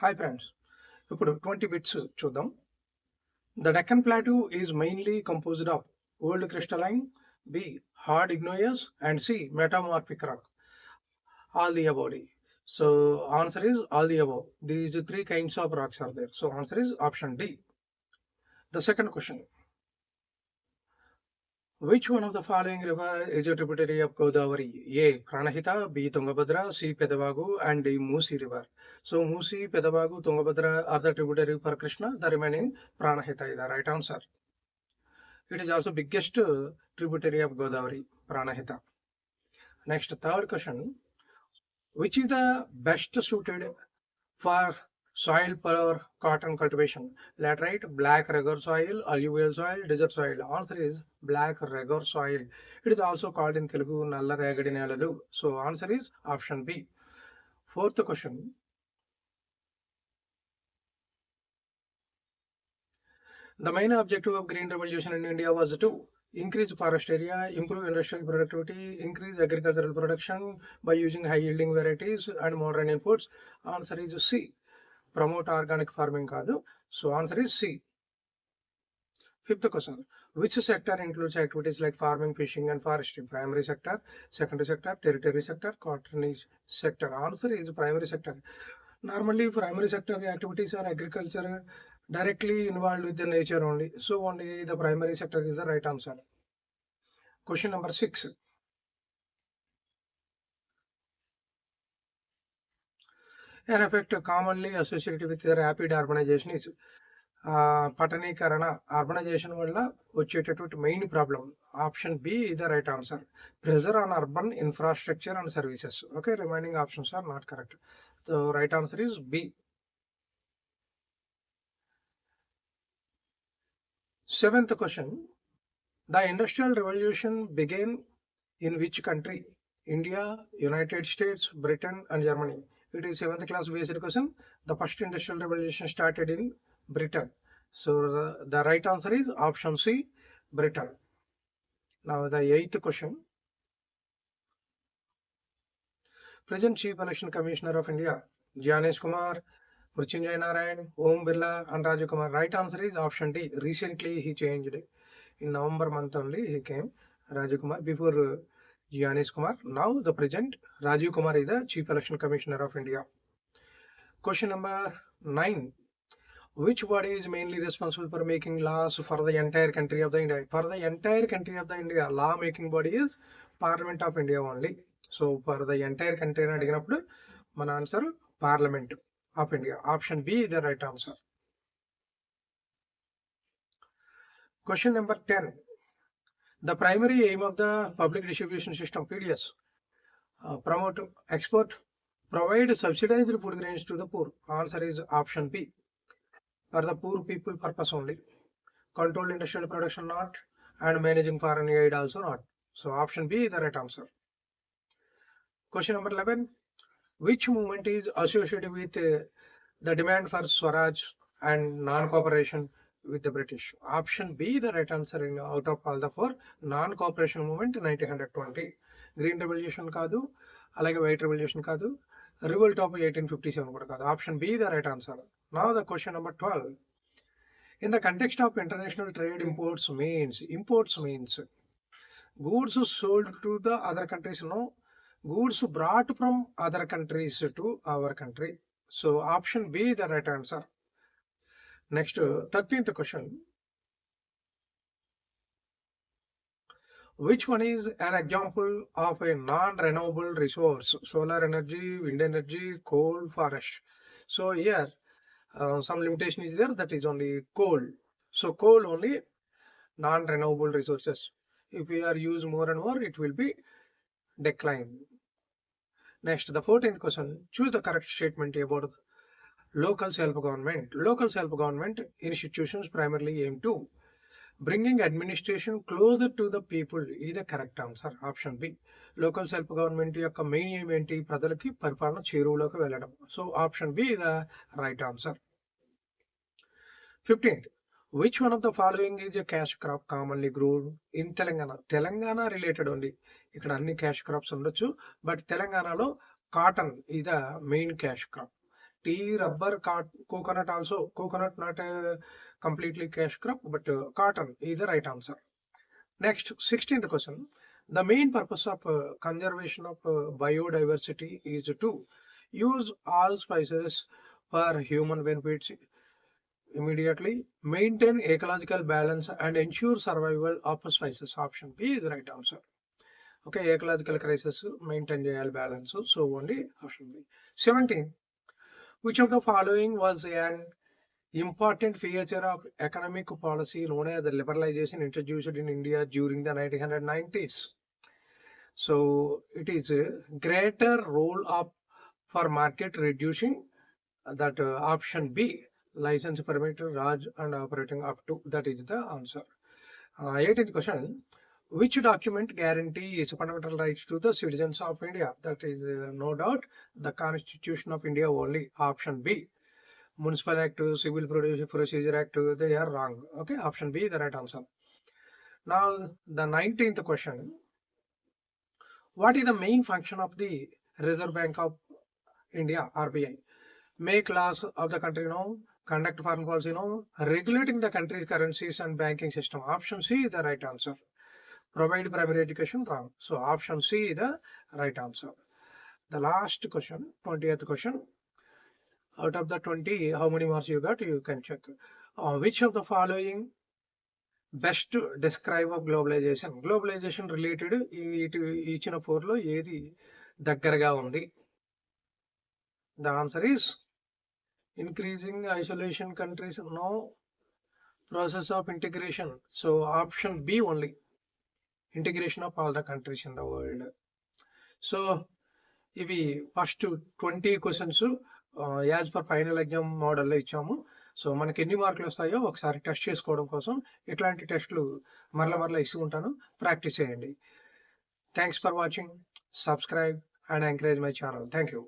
Hi friends, ఇప్పుడు 20 bits చూద్దాం. The Deccan plateau is mainly composed of old crystalline, B hard igneous and C metamorphic rock. All the above. So answer is all the above. These three kinds of rocks are there. So answer is option D. The second question. Which one of the following river is a tributary of Godavari? A. Pranahita, B. Tungabhadra, C. Pedavagu, and D. Musi river. So Musi, Pedavagu, Tungabhadra are the tributary for Krishna. The remaining Pranahita is the right answer. It is also biggest tributary of Godavari, Pranahita. Next, third question. Which is the best suited for soil for cotton cultivation? Laterite, black regular soil, alluvial soil, desert soil. Answer is black regular soil. It is also called in Telugu Nalla Ragadi Nelalu. So answer is option B. Fourth question. The main objective of Green Revolution in India was to increase forest area, improve industrial productivity, increase agricultural production by using high yielding varieties and modern inputs. Answer is C. Promote organic farming కాదు. So answer is C. Fifth question. Which sector includes activities like farming, fishing and forestry? Primary sector, secondary sector, tertiary sector, quaternary sector. Answer is primary sector. Normally primary sector activities are agriculture directly involved with the nature only. So only the primary sector is the right answer. Question number 6. An effect commonly associated with the rapid urbanization is పట్టణీకరణ, urbanization వల్ల వచ్చేటటువంటి main problem. Option B is the right answer. Pressure on urban infrastructure and services. Okay, remaining options are not correct. The right answer is B. Seventh question. The Industrial Revolution began in which country? India, United States, Britain and Germany. It is 7th class based question. The first industrial revolution started in Britain. So the right answer is option C, Britain. Now the 8th question. Present Chief Election Commissioner of India, Jyanesh Kumar, Mrutyunjay Narayan, Om Birla and Rajiv Kumar. Right answer is option D. Recently he changed. In November month only he came, Rajiv Kumar, before Jyanesh Kumar. Now the present Rajiv Kumar is the Chief Election Commissioner of India. Question number 9. Which body is mainly responsible for making laws for the entire country of the India? For the entire country of the India, law making body is Parliament of India only. So for the entire country అని అడిగినప్పుడు మన answer parliament of India. Option be the right answer. Question number 10. The primary aim of the public distribution system, PDS, promote, export, provide subsidized food grains to the poor. Answer is option B. For the poor people purpose only. Control industrial production not, and managing foreign aid also not. So option B is the right answer. Question number 11. Which movement is associated with the demand for Swaraj and non-cooperation with the British? Option B the right answer in out of all the four. Non-cooperation movement 1920. Green Revolution కాదు, అలాగే White Revolution కాదు, Revolt of 1857 కూడా కాదు. Option B the right answer. Now the question number 12. In the context of international trade, imports means goods sold to the other countries, no, goods brought from other countries to our country. So option B the right answer. Next, 13th question. Which one is an example of a non-renewable resource? Solar energy, wind energy, coal, forest. So here some limitation is there, that is only coal. So coal only non-renewable resources. If we are use more and more, it will be decline. Next, the 14th question. Choose the correct statement about local self-government. Local self-government institutions primarily aim to bringing administration closer to the people is the correct answer. Option B. Local self-government యొక్క main aim ఏంటి? ప్రజలకి పరిపాలన చేరువలోకి వెళ్ళడం. So option B is the right answer. 15th. Which one of the following is a cash crop commonly grown in Telangana? Telangana related only. ఇక్కడ అన్ని cash crops ఉండొచ్చు, but తెలంగాణలో cotton is the main cash crop. tea, rubber, coconut also. Coconut not completely cash crop, but cotton is the right answer. Next, 16th question. The main purpose of conservation of biodiversity is to use all spices for human benefits immediately, maintain ecological balance, and ensure survival of spices. Option B is the right answer. Okay, ecological crisis, maintain balance. So only option B. 17. Which of the following was an important feature of economic policy known as the liberalization introduced in India during the 1990s? So it is a greater role of for market reducing that option B, license permit Raj and operating up to, that is the answer. 18th question. Which document guarantees fundamental rights to the citizens of India? That is no doubt the Constitution of India only. Option B. Municipal Act, Civil Procedure Act, they are wrong. Okay, option B, the right answer. Now, the 19th question. What is the main function of the Reserve Bank of India, RBI? Make laws of the country known, conduct foreign policy known, regulating the country's currencies and banking system. Option C is the right answer. Provide primary education, wrong. So option C is the right answer. The last question, 20th question. Out of the 20, how many marks you got? You can check. Which of the following best describe of globalization? Globalization related ఇచ్చిన 4లో ఏది దగ్గరగా ఉంది? The answer is increasing isolation countries. No. Process of integration. So option B only. Integration of all the countries in the world. So ఇవి first 20 questions as per final exam మోడల్లో ఇచ్చాము. So మనకి ఎన్ని మార్కులు వస్తాయో ఒకసారి టెస్ట్ చేసుకోవడం కోసం ఇట్లాంటి టెస్టులు మరలా ఇస్తుంటాను, ప్రాక్టీస్ చేయండి. Thanks for watching. Subscribe and encourage my channel. Thank you.